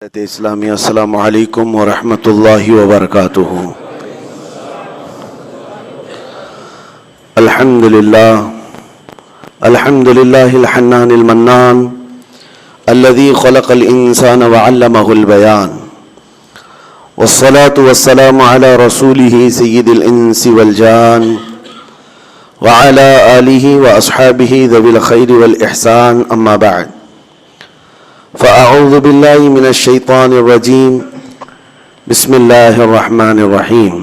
اسلامی السلام علیکم ورحمۃ اللہ وبرکاتہ۔ الحمد للہ الحنان المنان الذي خلق الانسان وعلمه البيان والصلاة والسلام على رسوله سيد الانس والجان وعلى آله واصحابه ذوي الخير والاحسان اما بعد فأعوذ بالله من الشيطان الرجيم بسم الله الرحمن الرحيم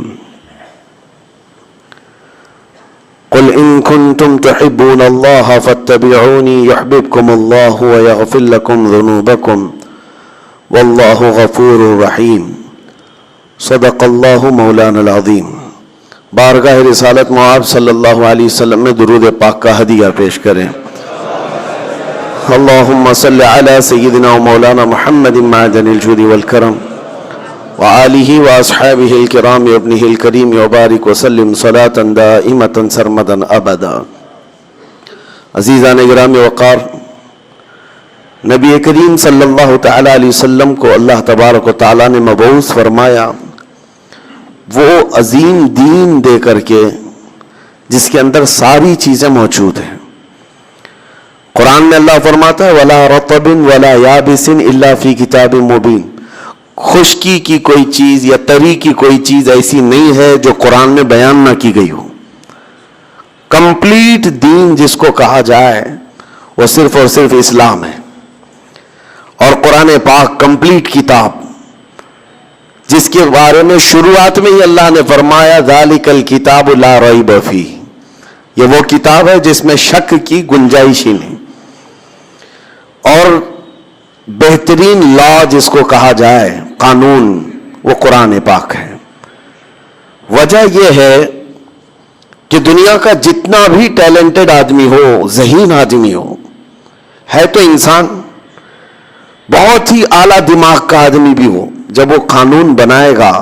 قل إن كنتم تحبون الله فاتبعوني يحببكم الله ويغفر لكم ذنوبكم والله غفور رحيم صدق الله مولانا العظيم۔ بارگاہ رسالت معاب صلی اللہ علیہ وسلم میں درود پاک کا ہدیہ پیش کریں۔ اللہم صلی علی سیدنا و مولانا محمد معدن الجود والکرم وآلہ واصحابہ الکرام وابنہ الکریم وبارک وسلم صلاة دائمتا سرمدا ابدا۔ عزیزان گرامی وقار، نبی کریم صلی اللہ تعالی علیہ وسلم کو اللہ تبارک و تعالی نے مبعوث فرمایا وہ عظیم دین دے کر کے جس کے اندر ساری چیزیں موجود ہیں۔ قرآن میں اللہ فرماتا ہے وَلَا رَطَبٍ وَلَا يَابِسٍ إِلَّا فِي كِتَابٍ مُبِينٍ، خشکی کی کوئی چیز یا تری کی کوئی چیز ایسی نہیں ہے جو قرآن میں بیان نہ کی گئی ہو۔ کمپلیٹ دین جس کو کہا جائے وہ صرف اور صرف اسلام ہے، اور قرآن پاک کمپلیٹ کتاب جس کے بارے میں شروعات میں ہی اللہ نے فرمایا ذَلِكَ الْكِتَابُ لَا رَيْبَ فِيهِ، یہ وہ کتاب ہے جس میں شک کی گنجائش ہی نہیں، اور بہترین لا جس کو کہا جائے قانون وہ قرآن پاک ہے۔ وجہ یہ ہے کہ دنیا کا جتنا بھی ٹیلنٹڈ آدمی ہو، ذہین آدمی ہو، ہے تو انسان، بہت ہی اعلیٰ دماغ کا آدمی بھی ہو، جب وہ قانون بنائے گا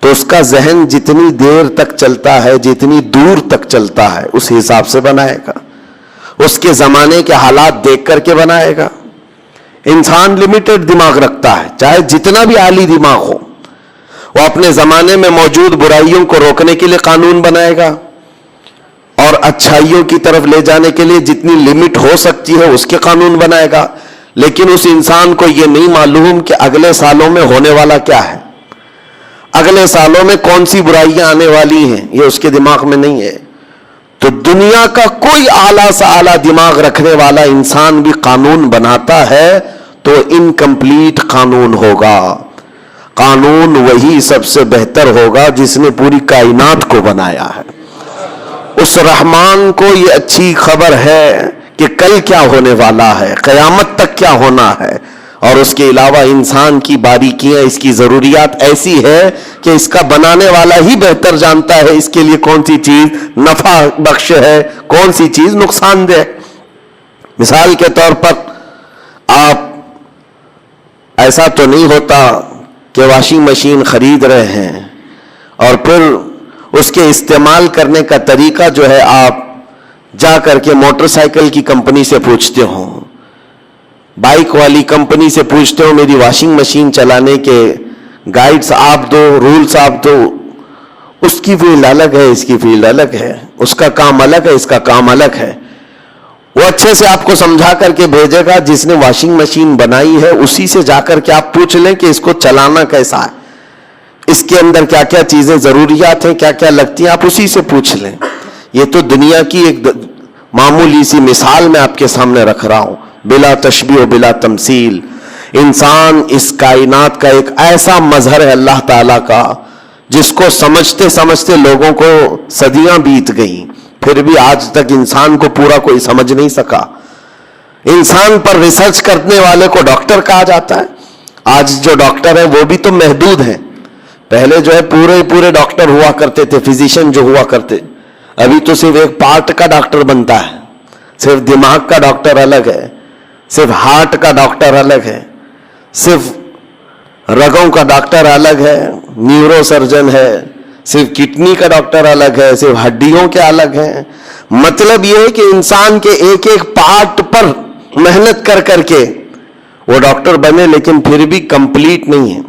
تو اس کا ذہن جتنی دیر تک چلتا ہے، جتنی دور تک چلتا ہے، اس حساب سے بنائے گا، اس کے زمانے کے حالات دیکھ کر کے بنائے گا۔ انسان لمیٹڈ دماغ رکھتا ہے، چاہے جتنا بھی عالی دماغ ہو، وہ اپنے زمانے میں موجود برائیوں کو روکنے کے لیے قانون بنائے گا، اور اچھائیوں کی طرف لے جانے کے لیے جتنی لمٹ ہو سکتی ہے اس کے قانون بنائے گا۔ لیکن اس انسان کو یہ نہیں معلوم کہ اگلے سالوں میں ہونے والا کیا ہے، اگلے سالوں میں کون سی برائیاں آنے والی ہیں، یہ اس کے دماغ میں نہیں ہے۔ تو دنیا کا کوئی اعلیٰ سے اعلیٰ دماغ رکھنے والا انسان بھی قانون بناتا ہے تو انکمپلیٹ قانون ہوگا۔ قانون وہی سب سے بہتر ہوگا جس نے پوری کائنات کو بنایا ہے۔ اس رحمان کو یہ اچھی خبر ہے کہ کل کیا ہونے والا ہے، قیامت تک کیا ہونا ہے، اور اس کے علاوہ انسان کی باریکیاں، اس کی ضروریات ایسی ہے کہ اس کا بنانے والا ہی بہتر جانتا ہے اس کے لیے کون سی چیز نفع بخش ہے، کون سی چیز نقصان دہ۔ مثال کے طور پر آپ ایسا تو نہیں ہوتا کہ واشنگ مشین خرید رہے ہیں اور پھر اس کے استعمال کرنے کا طریقہ جو ہے آپ جا کر کے موٹر سائیکل کی کمپنی سے پوچھتے ہوں، بائک والی کمپنی سے پوچھتے ہو میری واشنگ مشین چلانے کے گائیڈز آپ دو، رولز آپ دو۔ اس کی فیلڈ الگ ہے، اس کی فیلڈ الگ ہے، اس کا کام الگ ہے، اس کا کام الگ ہے۔ وہ اچھے سے آپ کو سمجھا کر کے بھیجے گا، جس نے واشنگ مشین بنائی ہے اسی سے جا کر کے آپ پوچھ لیں کہ اس کو چلانا کیسا ہے، اس کے اندر کیا کیا چیزیں ضروریات ہیں، کیا کیا لگتی ہیں، آپ اسی سے پوچھ لیں۔ یہ تو دنیا کی ایک معمولی سی مثال میں آپ کے سامنے رکھ رہا ہوں، بلا تشبیہ و بلا تمثیل۔ انسان اس کائنات کا ایک ایسا مظہر ہے اللہ تعالیٰ کا جس کو سمجھتے سمجھتے لوگوں کو صدیاں بیت گئیں، پھر بھی آج تک انسان کو پورا کوئی سمجھ نہیں سکا۔ انسان پر ریسرچ کرنے والے کو ڈاکٹر کہا جاتا ہے۔ آج جو ڈاکٹر ہیں وہ بھی تو محدود ہیں، پہلے جو ہے پورے ڈاکٹر ہوا کرتے تھے، فزیشین جو ہوا کرتے، ابھی تو صرف ایک پارٹ کا ڈاکٹر بنتا ہے، صرف دماغ کا ڈاکٹر الگ ہے، صرف ہارٹ کا ڈاکٹر الگ ہے، صرف رگوں کا ڈاکٹر الگ ہے، نیورو سرجن ہے، صرف کڈنی کا ڈاکٹر الگ ہے، صرف ہڈیوں کے الگ ہیں۔ مطلب یہ ہے کہ انسان کے ایک ایک پارٹ پر محنت کر کر کے وہ ڈاکٹر بنے لیکن پھر بھی کمپلیٹ نہیں ہے.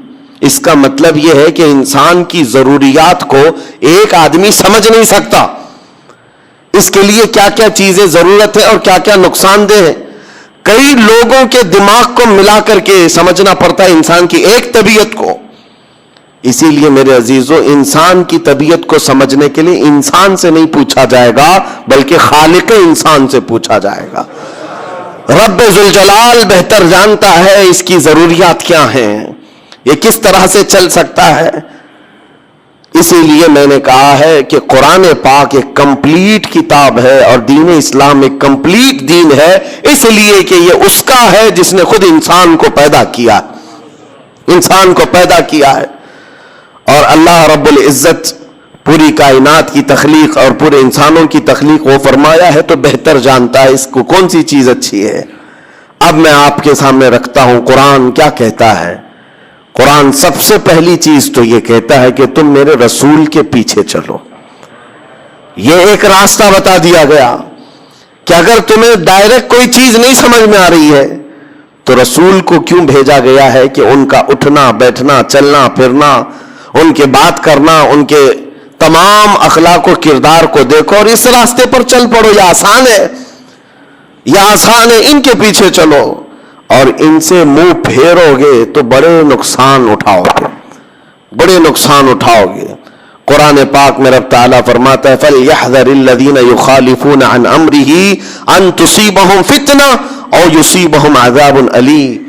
اس کا مطلب یہ ہے کہ انسان کی ضروریات کو ایک آدمی سمجھ نہیں سکتا. اس کے لیے کیا کیا چیزیں ضرورت ہے اور کیا کیا نقصان دہ ہے، کئی لوگوں کے دماغ کو ملا کر کے سمجھنا پڑتا ہے انسان کی ایک طبیعت کو. اسی لیے میرے عزیزوں، انسان کی طبیعت کو سمجھنے کے لیے انسان سے نہیں پوچھا جائے گا بلکہ خالق انسان سے پوچھا جائے گا. رب ذوالجلال بہتر جانتا ہے اس کی ضروریات کیا ہیں، یہ کس طرح سے چل سکتا ہے. اسی لیے میں نے کہا ہے کہ قرآن پاک ایک کمپلیٹ کتاب ہے اور دین اسلام ایک کمپلیٹ دین ہے، اس لیے کہ یہ اس کا ہے جس نے خود انسان کو پیدا کیا ہے. اور اللہ رب العزت پوری کائنات کی تخلیق اور پورے انسانوں کی تخلیق وہ فرمایا ہے تو بہتر جانتا ہے اس کو کون سی چیز اچھی ہے. اب میں آپ کے سامنے رکھتا ہوں قرآن کیا کہتا ہے. قرآن سب سے پہلی چیز تو یہ کہتا ہے کہ تم میرے رسول کے پیچھے چلو. یہ ایک راستہ بتا دیا گیا کہ اگر تمہیں ڈائریکٹ کوئی چیز نہیں سمجھ میں آ رہی ہے تو رسول کو کیوں بھیجا گیا ہے کہ ان کا اٹھنا بیٹھنا چلنا پھرنا، ان کے بات کرنا، ان کے تمام اخلاق و کردار کو دیکھو اور اس راستے پر چل پڑو. یہ آسان ہے، ان کے پیچھے چلو. اور ان سے منہ پھیرو گے تو بڑے نقصان اٹھاؤ گے. قرآن پاک میں رب تعالیٰ فرماتا ہے فَلْيَحْذَرِ الَّذِينَ يُخَالِفُونَ عَنْ أَمْرِهِ أَن تُصِيبَهُمْ فِتْنَةٌ أَوْ يُصِيبَهُمْ عَذَابٌ أَلِيمٌ.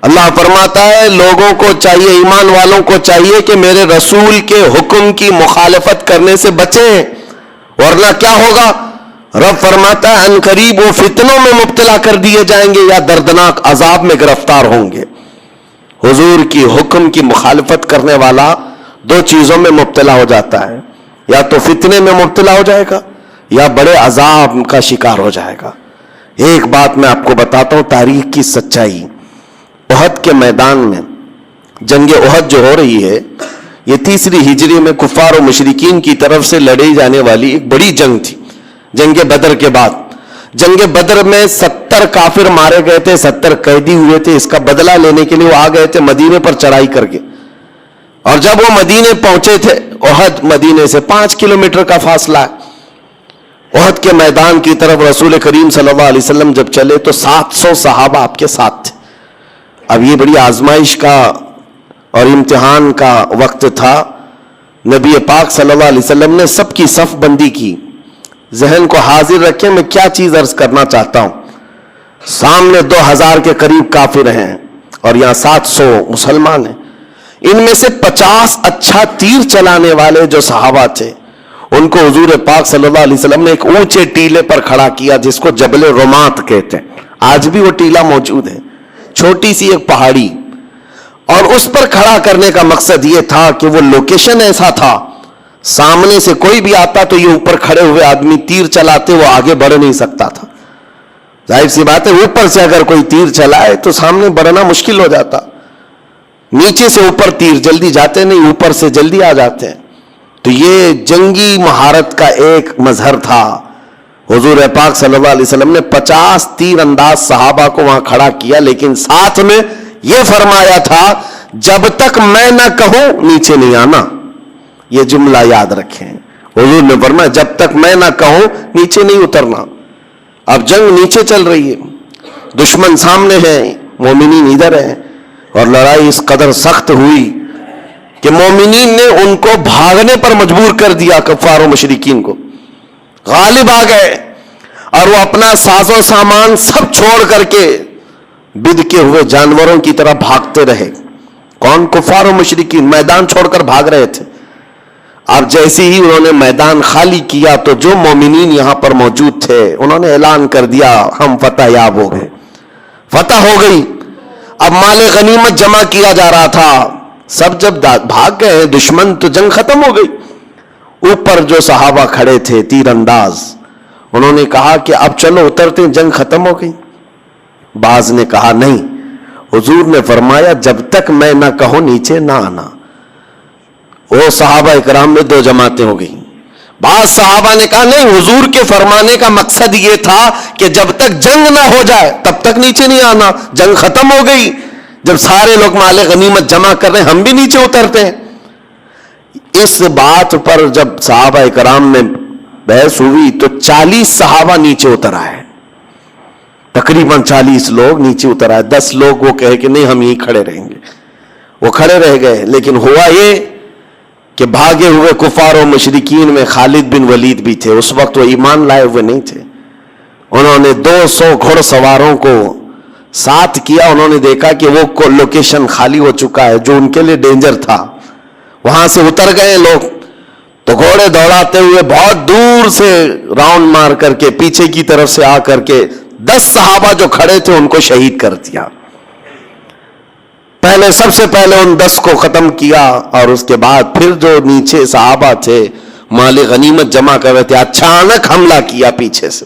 اللہ فرماتا ہے لوگوں کو چاہیے، ایمان والوں کو چاہیے کہ میرے رسول کے حکم کی مخالفت کرنے سے بچیں، ورنہ کیا ہوگا. رب فرماتا ہے ان قریب وہ فتنوں میں مبتلا کر دیے جائیں گے یا دردناک عذاب میں گرفتار ہوں گے. حضور کی حکم کی مخالفت کرنے والا دو چیزوں میں مبتلا ہو جاتا ہے، یا تو فتنے میں مبتلا ہو جائے گا یا بڑے عذاب کا شکار ہو جائے گا. ایک بات میں آپ کو بتاتا ہوں تاریخ کی سچائی. احد کے میدان میں جنگ احد جو ہو رہی ہے یہ 3 ہجری میں کفار و مشرکین کی طرف سے لڑی جانے والی ایک بڑی جنگ تھی. جنگ بدر کے بعد جنگ بدر میں 70 کافر مارے گئے تھے، 70 قیدی ہوئے تھے. اس کا بدلہ لینے کے لیے وہ آ گئے تھے مدینے پر چڑھائی کر کے. اور جب وہ مدینے پہنچے تھے، احد مدینے سے 5 کلومیٹر کا فاصلہ ہے. احد کے میدان کی طرف رسول کریم صلی اللہ علیہ وسلم جب چلے تو 700 صحابہ آپ کے ساتھ تھے. اب یہ بڑی آزمائش کا اور امتحان کا وقت تھا. نبی پاک صلی اللہ علیہ وسلم نے سب کی صف بندی کی. ذہن کو حاضر رکھیں میں کیا چیز عرض کرنا چاہتا ہوں. سامنے 2000 کے قریب کافر ہیں اور یہاں 700 مسلمان ہیں. ان میں سے 50 اچھا تیر چلانے والے جو صحابہ تھے ان کو حضور پاک صلی اللہ علیہ وسلم نے ایک اونچے ٹیلے پر کھڑا کیا جس کو جبل رمات کہتے ہیں. آج بھی وہ ٹیلا موجود ہے، چھوٹی سی ایک پہاڑی. اور اس پر کھڑا کرنے کا مقصد یہ تھا کہ وہ لوکیشن ایسا تھا سامنے سے کوئی بھی آتا تو یہ اوپر کھڑے ہوئے آدمی تیر چلاتے وہ آگے بڑھ نہیں سکتا تھا. ظاہر سی بات ہے اوپر سے اگر کوئی تیر چلائے تو سامنے بڑھنا مشکل ہو جاتا. نیچے سے اوپر تیر جلدی جاتے نہیں، اوپر سے جلدی آ جاتے ہیں. تو یہ جنگی مہارت کا ایک مظہر تھا. حضور پاک صلی اللہ علیہ وسلم نے 50 تیر انداز صحابہ کو وہاں کھڑا کیا، لیکن ساتھ میں یہ فرمایا تھا جب تک میں نہ کہوں نیچے نہیں آنا. یہ جملہ یاد رکھیں. حضور نے فرمایا جب تک میں نہ کہوں نیچے نہیں اترنا. اب جنگ نیچے چل رہی ہے، دشمن سامنے ہے، مومنین ادھر ہیں، اور لڑائی اس قدر سخت ہوئی کہ مومنین نے ان کو بھاگنے پر مجبور کر دیا. کفار و مشرکین کو غالب آ گئے اور وہ اپنا ساز و سامان سب چھوڑ کر کے بد کے ہوئے جانوروں کی طرح بھاگتے رہے. کون؟ کفار و مشرکین میدان چھوڑ کر بھاگ رہے تھے. اب جیسے ہی انہوں نے میدان خالی کیا تو جو مومنین یہاں پر موجود تھے انہوں نے اعلان کر دیا ہم فتح یاب ہو گئے، فتح ہو گئی. اب مال غنیمت جمع کیا جا رہا تھا. سب جب بھاگ گئے دشمن تو جنگ ختم ہو گئی. اوپر جو صحابہ کھڑے تھے تیر انداز انہوں نے کہا کہ اب چلو اترتے، جنگ ختم ہو گئی. بعض نے کہا نہیں، حضور نے فرمایا جب تک میں نہ کہوں نیچے نہ آنا. وہ صحابہ اکرام میں 2 جماعتیں ہو گئی. بعض صحابہ نے کہا نہیں، حضور کے فرمانے کا مقصد یہ تھا کہ جب تک جنگ نہ ہو جائے تب تک نیچے نہیں آنا، جنگ ختم ہو گئی، جب سارے لوگ مال غنیمت جمع کر رہے ہیں ہم بھی نیچے اترتے ہیں۔ اس بات پر جب صحابہ کرام میں بحث ہوئی تو 40 صحابہ نیچے اتر آئے، تقریباً 40 لوگ نیچے اتر آئے، 10 لوگ وہ کہے کہ نہیں ہم یہیں کھڑے رہیں گے، وہ کھڑے رہ گئے۔ لیکن ہوا یہ کہ بھاگے ہوئے کفار و مشرکین میں خالد بن ولید بھی تھے، اس وقت وہ ایمان لائے ہوئے نہیں تھے، انہوں نے 200 گھڑ سواروں کو ساتھ کیا، انہوں نے دیکھا کہ وہ لوکیشن خالی ہو چکا ہے جو ان کے لیے ڈینجر تھا، وہاں سے اتر گئے لوگ، تو گھوڑے دوڑاتے ہوئے بہت دور سے راؤنڈ مار کر کے پیچھے کی طرف سے آ کر کے 10 صحابہ جو کھڑے تھے ان کو شہید کر دیا۔ پہلے سب سے پہلے ان 10 کو ختم کیا، اور اس کے بعد پھر جو نیچے صحابہ تھے مال غنیمت جمع کر رہے تھے، اچانک حملہ کیا پیچھے سے،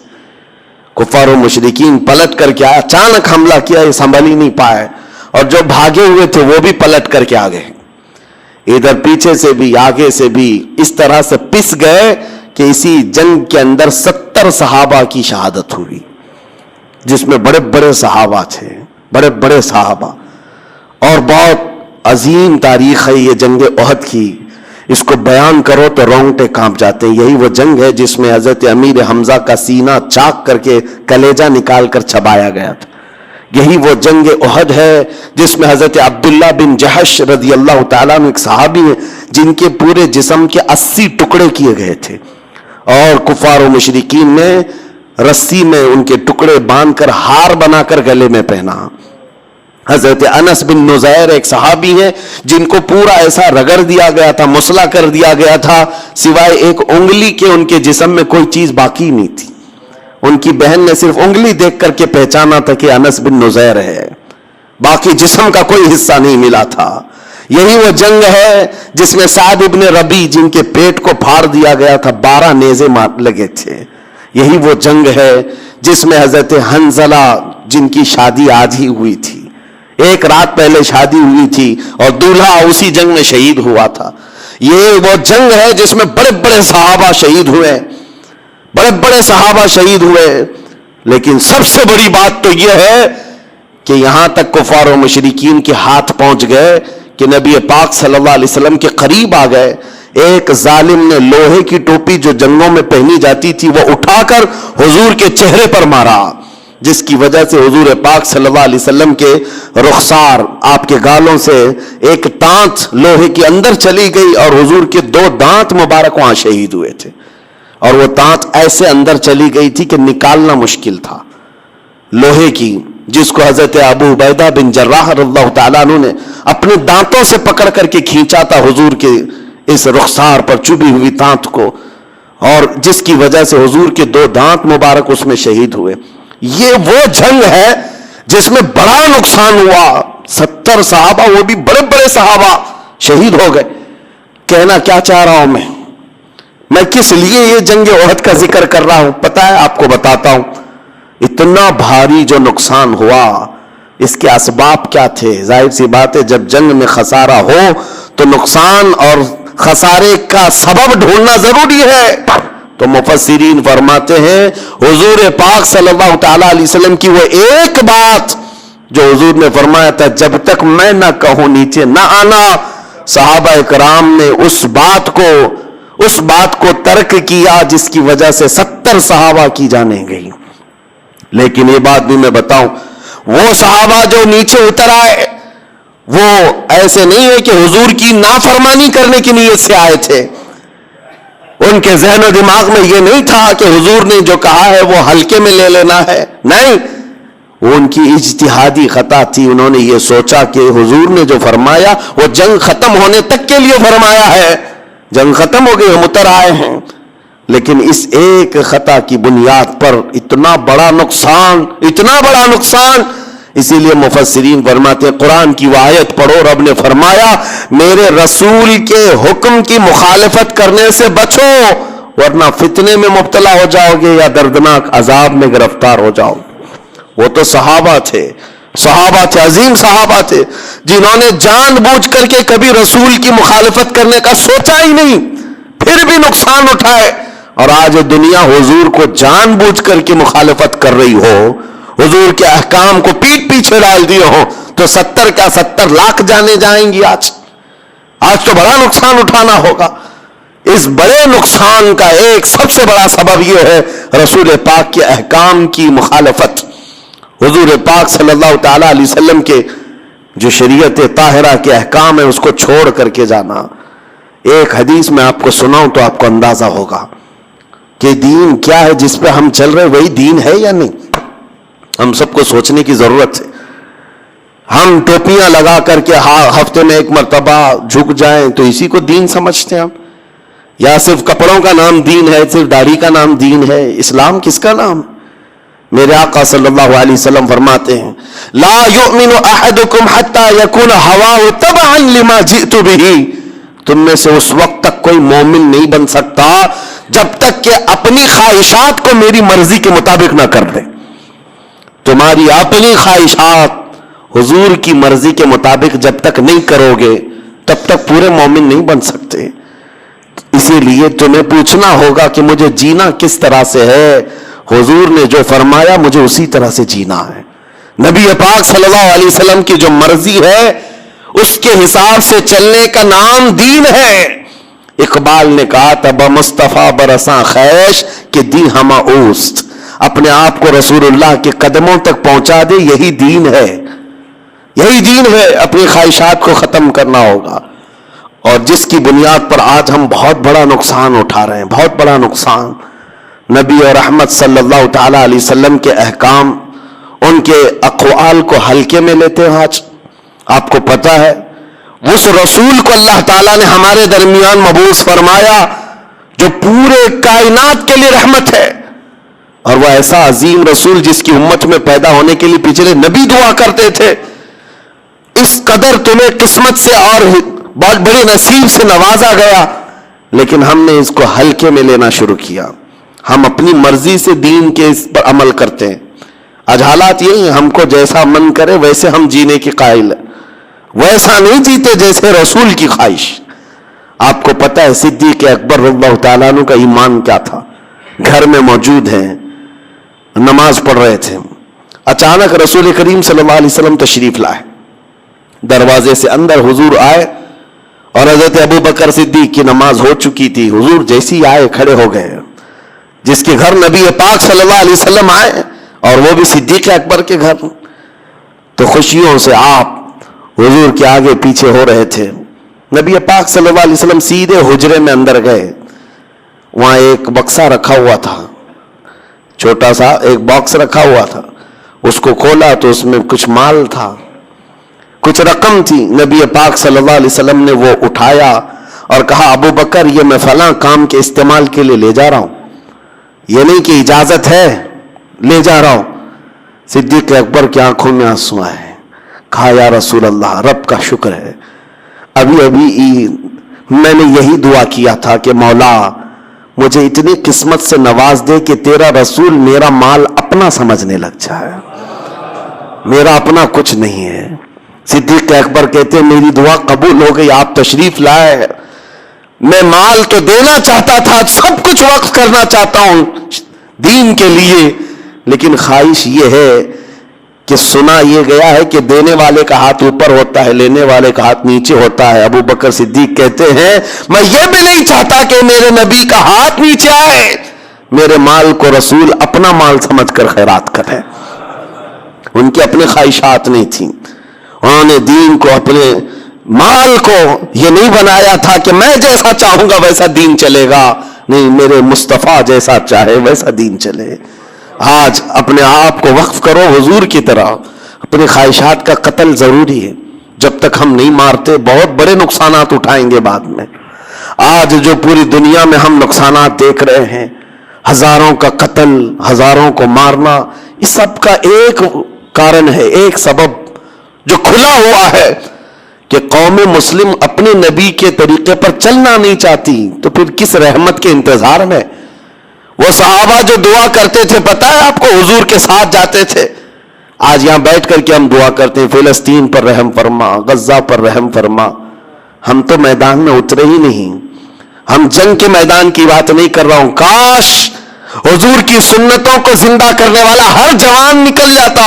کفار و مشرکین پلٹ کر کے اچانک حملہ کیا، یہ سنبھل ہی نہیں پائے، اور جو بھاگے ہوئے تھے وہ بھی پلٹ کر کے آ گئے، ادھر پیچھے سے بھی آگے سے بھی، اس طرح سے پس گئے کہ اسی جنگ کے اندر 70 صحابہ کی شہادت ہوئی، جس میں بڑے بڑے صحابہ تھے، بڑے بڑے صحابہ۔ اور بہت عظیم تاریخ ہے یہ جنگ احد کی، اس کو بیان کرو تو رونگٹے کانپ جاتے ہیں۔ یہی وہ جنگ ہے جس میں حضرت امیر حمزہ کا سینہ چاک کر کے کلیجہ نکال کر چبایا گیا تھا، یہی وہ جنگ احد ہے جس میں حضرت عبداللہ بن جحش رضی اللہ تعالیٰ عنہ ایک صحابی ہیں جن کے پورے جسم کے 80 ٹکڑے کیے گئے تھے، اور کفار و مشرکین نے رسی میں ان کے ٹکڑے باندھ کر ہار بنا کر گلے میں پہنا۔ حضرت انس بن نزیر ایک صحابی ہیں جن کو پورا ایسا رگڑ دیا گیا تھا، مسلح کر دیا گیا تھا، سوائے ایک انگلی کے ان کے جسم میں کوئی چیز باقی نہیں تھی، ان کی بہن نے صرف انگلی دیکھ کر کے پہچانا تھا کہ انس بن نزیر ہے، باقی جسم کا کوئی حصہ نہیں ملا تھا۔ یہی وہ جنگ ہے جس میں سعد ابن ربی جن کے پیٹ کو پھاڑ دیا گیا تھا، 12 نیزے لگے تھے۔ یہی وہ جنگ ہے جس میں حضرت حنظلہ جن کی شادی آج ہی ہوئی تھی، ایک رات پہلے شادی ہوئی تھی اور دولہا اسی جنگ میں شہید ہوا تھا۔ یہ وہ جنگ ہے جس میں بڑے بڑے صحابہ شہید ہوئے، بڑے بڑے صحابہ شہید ہوئے۔ لیکن سب سے بڑی بات تو یہ ہے کہ یہاں تک کفار و مشرکین کے ہاتھ پہنچ گئے کہ نبی پاک صلی اللہ علیہ وسلم کے قریب آ گئے، ایک ظالم نے لوہے کی ٹوپی جو جنگوں میں پہنی جاتی تھی وہ اٹھا کر حضور کے چہرے پر مارا، جس کی وجہ سے حضور پاک صلی اللہ علیہ وسلم کے رخسار، آپ کے گالوں سے ایک دانت لوہے کے اندر چلی گئی اور حضور کے 2 دانت مبارک وہاں شہید ہوئے تھے، اور وہ دانت ایسے اندر چلی گئی تھی کہ نکالنا مشکل تھا، لوہے کی، جس کو حضرت ابو عبیدہ بن جراح رضی اللہ تعالیٰ عنہ نے اپنے دانتوں سے پکڑ کر کے کھینچا تھا حضور کے اس رخسار پر چبھی ہوئی دانت کو، اور جس کی وجہ سے حضور کے 2 دانت مبارک اس میں شہید ہوئے۔ یہ وہ جنگ ہے جس میں بڑا نقصان ہوا، 70 صحابہ، وہ بھی بڑے بڑے صحابہ شہید ہو گئے۔ کہنا کیا چاہ رہا ہوں میں کس لیے یہ جنگ احد کا ذکر کر رہا ہوں پتہ ہے آپ کو؟ بتاتا ہوں۔ اتنا بھاری جو نقصان ہوا اس کے اسباب کیا تھے؟ ظاہر سی بات ہے جب جنگ میں خسارہ ہو تو نقصان اور خسارے کا سبب ڈھونڈنا ضروری ہے۔ تو مفسرین فرماتے ہیں حضور پاک صلی اللہ تعالی علیہ وسلم کی وہ ایک بات جو حضور نے فرمایا تھا جب تک میں نہ کہوں نیچے نہ آنا، صحابہ کرام نے اس بات کو ترک کیا جس کی وجہ سے 70 صحابہ کی جانیں گئی۔ لیکن یہ بات بھی میں بتاؤں، وہ صحابہ جو نیچے اتر آئے وہ ایسے نہیں ہے کہ حضور کی نافرمانی کرنے کی نیت سے آئے تھے، ان کے ذہن و دماغ میں یہ نہیں تھا کہ حضور نے جو کہا ہے وہ ہلکے میں لے لینا ہے، نہیں، وہ ان کی اجتہادی خطا تھی۔ انہوں نے یہ سوچا کہ حضور نے جو فرمایا وہ جنگ ختم ہونے تک کے لیے فرمایا ہے، جنگ ختم ہو گئی ہم اتر آئے ہیں، لیکن اس ایک خطا کی بنیاد پر اتنا بڑا نقصان، اتنا بڑا نقصان۔ اسی لیے مفسرین فرماتے ہیں قرآن کی وہ آیت پڑھو، رب نے فرمایا میرے رسول کے حکم کی مخالفت کرنے سے بچو ورنہ فتنے میں مبتلا ہو جاؤ گے یا دردناک عذاب میں گرفتار ہو جاؤ گے۔ وہ تو صحابہ تھے، عظیم صحابہ تھے جنہوں نے جان بوجھ کر کے کبھی رسول کی مخالفت کرنے کا سوچا ہی نہیں، پھر بھی نقصان اٹھائے، اور آج دنیا حضور کو جان بوجھ کر کے مخالفت کر رہی ہو، حضور کے احکام کو پیٹ پیچھے ڈال دیے ہو، تو 70 لاکھ جانے جائیں گی آج تو بڑا نقصان اٹھانا ہوگا۔ اس بڑے نقصان کا ایک سب سے بڑا سبب یہ ہے رسول پاک کے احکام کی مخالفت، حضور پاک صلی اللہ تعالی علیہ وسلم کے جو شریعت طاہرہ کے احکام ہے اس کو چھوڑ کر کے جانا۔ ایک حدیث میں آپ کو سناؤں تو آپ کو اندازہ ہوگا کہ دین کیا ہے، جس پہ ہم چل رہے وہی دین ہے یا نہیں۔ ہم سب کو سوچنے کی ضرورت ہے۔ ہم ٹوپیاں لگا کر کے ہفتے میں ایک مرتبہ جھک جائیں تو اسی کو دین سمجھتے ہیں ہم، یا صرف کپڑوں کا نام دین ہے، صرف داڑھی کا نام دین ہے؟ اسلام کس کا نام؟ میرے آقا صلی اللہ علیہ وسلم فرماتے ہیں لا یؤمن احدکم حتی یکون ہواہ تبعا لما جئت بہ، تم میں سے اس وقت تک کوئی مومن نہیں بن سکتا جب تک کہ اپنی خواہشات کو میری مرضی کے مطابق نہ کر دے۔ تمہاری اپنی خواہشات حضور کی مرضی کے مطابق جب تک نہیں کرو گے تب تک پورے مومن نہیں بن سکتے۔ اسی لیے تمہیں پوچھنا ہوگا کہ مجھے جینا کس طرح سے ہے، حضور نے جو فرمایا مجھے اسی طرح سے جینا ہے۔ نبی پاک صلی اللہ علیہ وسلم کی جو مرضی ہے اس کے حساب سے چلنے کا نام دین ہے۔ اقبال نے کہا تھا بمصطفیٰ برساں خیش کہ دی ہما اوست، اپنے آپ کو رسول اللہ کے قدموں تک پہنچا دے، یہی دین ہے، یہی دین ہے۔ اپنی خواہشات کو ختم کرنا ہوگا، اور جس کی بنیاد پر آج ہم بہت بڑا نقصان اٹھا رہے ہیں، بہت بڑا نقصان۔ نبی اور رحمت صلی اللہ تعالی علیہ وسلم کے احکام، ان کے اقوال کو ہلکے میں لیتے ہیں آج۔ آپ کو پتہ ہے اس رسول کو اللہ تعالیٰ نے ہمارے درمیان مبعوث فرمایا جو پورے کائنات کے لیے رحمت ہے، اور وہ ایسا عظیم رسول جس کی امت میں پیدا ہونے کے لیے پچھلے نبی دعا کرتے تھے، اس قدر تمہیں قسمت سے اور بہت بڑے نصیب سے نوازا گیا، لیکن ہم نے اس کو ہلکے میں لینا شروع کیا۔ ہم اپنی مرضی سے دین کے اس پر عمل کرتے ہیں۔ آج حالات یہی ہیں، ہم کو جیسا من کرے ویسے ہم جینے کے قائل ہیں، ویسا نہیں جیتے جیسے رسول کی خواہش۔ آپ کو پتہ ہے صدیق اکبر رضی اللہ تعالیٰ عنہ کا ایمان کیا تھا؟ گھر میں موجود ہیں، نماز پڑھ رہے تھے، اچانک رسول کریم صلی اللہ علیہ وسلم تشریف لائے، دروازے سے اندر حضور آئے، اور حضرت ابو بکر صدیق کی نماز ہو چکی تھی، حضور جیسی آئے کھڑے ہو گئے۔ جس کے گھر نبی پاک صلی اللہ علیہ وسلم آئے، اور وہ بھی صدیق اکبر کے گھر، تو خوشیوں سے آپ حضور کے آگے پیچھے ہو رہے تھے۔ نبی پاک صلی اللہ علیہ وسلم سیدھے حجرے میں اندر گئے، وہاں ایک بکسہ رکھا ہوا تھا، چھوٹا سا ایک باکس رکھا ہوا تھا، اس کو کھولا تو اس میں کچھ مال تھا، کچھ رقم تھی۔ نبی پاک صلی اللہ علیہ وسلم نے وہ اٹھایا اور کہا ابو بکر یہ میں فلاں کام کے استعمال کے لیے لے جا رہا ہوں، یہ نہیں کہ اجازت ہے، لے جا رہا ہوں۔ صدیق اکبر کی آنکھوں میں آنسو آئے، کہا یا رسول اللہ رب کا شکر ہے، ابھی میں نے یہی دعا کیا تھا کہ مولا مجھے اتنی قسمت سے نواز دے کہ تیرا رسول میرا مال اپنا سمجھنے لگ جائے، میرا اپنا کچھ نہیں ہے۔ صدیق اکبر کہتے ہیں میری دعا قبول ہو گئی، آپ تشریف لائے، میں مال تو دینا چاہتا تھا، سب کچھ وقف کرنا چاہتا ہوں دین کے لیے، لیکن خواہش یہ ہے کہ سنا یہ گیا ہے کہ دینے والے کا ہاتھ اوپر ہوتا ہے، لینے والے کا ہاتھ نیچے ہوتا ہے۔ ابو بکر صدیق کہتے ہیں میں یہ بھی نہیں چاہتا کہ میرے نبی کا ہاتھ نیچے آئے، میرے مال کو رسول اپنا مال سمجھ کر خیرات کرے۔ ان کی اپنی خواہشات نہیں تھیں، انہوں نے دین کو، اپنے مال کو یہ نہیں بنایا تھا کہ میں جیسا چاہوں گا ویسا دین چلے گا، نہیں، میرے مصطفیٰ جیسا چاہے ویسا دین چلے۔ آج اپنے آپ کو وقف کرو حضور کی طرح، اپنی خواہشات کا قتل ضروری ہے، جب تک ہم نہیں مارتے بہت بڑے نقصانات اٹھائیں گے بعد میں۔ آج جو پوری دنیا میں ہم نقصانات دیکھ رہے ہیں، ہزاروں کا قتل، ہزاروں کو مارنا، اس سب کا ایک کارن ہے، ایک سبب جو کھلا ہوا ہے کہ قوم مسلم اپنے نبی کے طریقے پر چلنا نہیں چاہتی، تو پھر کس رحمت کے انتظار میں؟ وہ صحابہ جو دعا کرتے تھے پتہ ہے آپ کو، حضور کے ساتھ جاتے تھے۔ آج یہاں بیٹھ کر کے ہم دعا کرتے ہیں فلسطین پر رحم فرما، غزہ پر رحم فرما، ہم تو میدان میں اترے ہی نہیں، ہم جنگ کے میدان کی بات نہیں کر رہا ہوں. کاش حضور کی سنتوں کو زندہ کرنے والا ہر جوان نکل جاتا.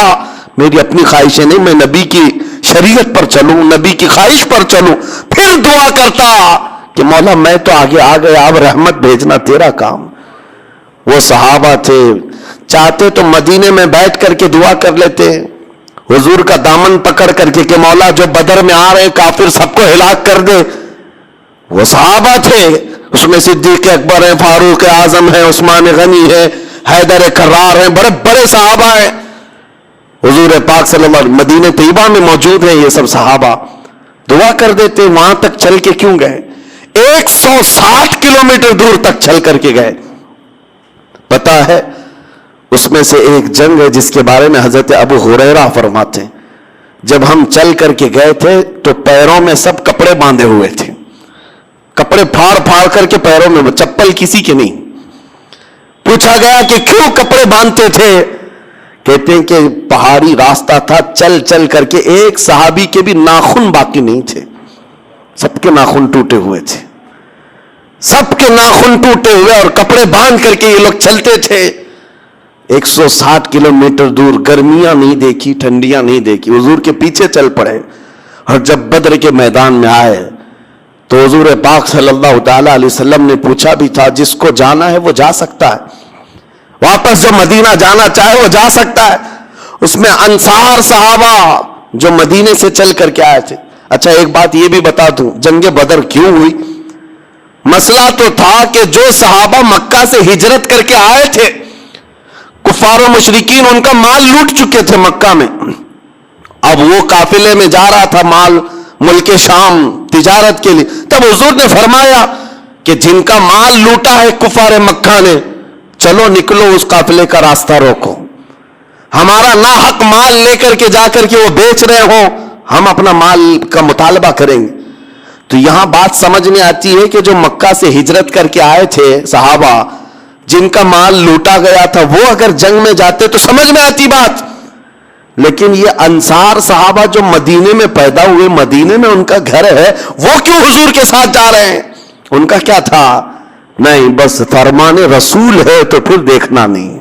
میری اپنی خواہشیں نہیں, میں نبی کی شریعت پر چلوں, نبی کی خواہش پر چلوں. پھر دعا کرتا کہ مولا میں تو آگے آ گیا, اب رحمت بھیجنا تیرا کام. وہ صحابہ تھے, چاہتے تو مدینے میں بیٹھ کر کے دعا کر لیتے, حضور کا دامن پکڑ کر کے کہ مولا جو بدر میں آ رہے ہیں کافر سب کو ہلاک کر دے. وہ صحابہ تھے, اس میں صدیق اکبر ہیں, فاروق اعظم ہیں, عثمان غنی ہے, حیدر کرار ہیں, بڑے بڑے صحابہ ہیں. حضور پاک صلی اللہ علیہ وسلم مدینہ طیبہ میں موجود ہیں. یہ سب صحابہ دعا کر دیتے. وہاں تک چل کے کیوں گئے؟ 160 کلومیٹر دور تک چل کر کے گئے. پتا ہے اس میں سے ایک جنگ ہے جس کے بارے میں حضرت ابو ہریرہ فرماتے ہیں, جب ہم چل کر کے گئے تھے تو پیروں میں سب کپڑے باندھے ہوئے تھے, کپڑے پھاڑ پھاڑ کر کے پیروں میں, چپل کسی کے نہیں. پوچھا گیا کہ کیوں کپڑے باندھتے تھے؟ کہتے ہیں کہ پہاڑی راستہ تھا, چل چل کر کے ایک صحابی کے بھی ناخن باقی نہیں تھے, سب کے ناخن ٹوٹے ہوئے تھے, سب کے ناخن ٹوٹے ہوئے, اور کپڑے باندھ کر کے یہ لوگ چلتے تھے. 160 کلومیٹر دور, گرمیاں نہیں دیکھی, ٹھنڈیاں نہیں دیکھی, حضور کے پیچھے چل پڑے. اور جب بدر کے میدان میں آئے تو حضور پاک صلی اللہ تعالی علیہ وسلم نے پوچھا بھی تھا, جس کو جانا ہے وہ جا سکتا ہے, واپس جو مدینہ جانا چاہے وہ جا سکتا ہے. اس میں انصار صحابہ جو مدینے سے چل کر کے آئے تھے. اچھا ایک بات یہ بھی بتا دوں, جنگ بدر کیوں ہوئی؟ مسئلہ تو تھا کہ جو صحابہ مکہ سے ہجرت کر کے آئے تھے, کفار و مشرکین ان کا مال لوٹ چکے تھے مکہ میں. اب وہ قافلے میں جا رہا تھا مال ملک شام تجارت کے لیے. تب حضور نے فرمایا کہ جن کا مال لوٹا ہے کفار مکہ نے, چلو نکلو اس قافلے کا راستہ روکو, ہمارا ناحق مال لے کر کے جا کر کے وہ بیچ رہے ہوں, ہم اپنا مال کا مطالبہ کریں گے. تو یہاں بات سمجھ میں آتی ہے کہ جو مکہ سے ہجرت کر کے آئے تھے صحابہ, جن کا مال لوٹا گیا تھا, وہ اگر جنگ میں جاتے تو سمجھ میں آتی بات. لیکن یہ انصار صحابہ جو مدینے میں پیدا ہوئے, مدینے میں ان کا گھر ہے, وہ کیوں حضور کے ساتھ جا رہے ہیں؟ ان کا کیا تھا؟ نہیں, بس فرمان رسول ہے تو پھر دیکھنا نہیں.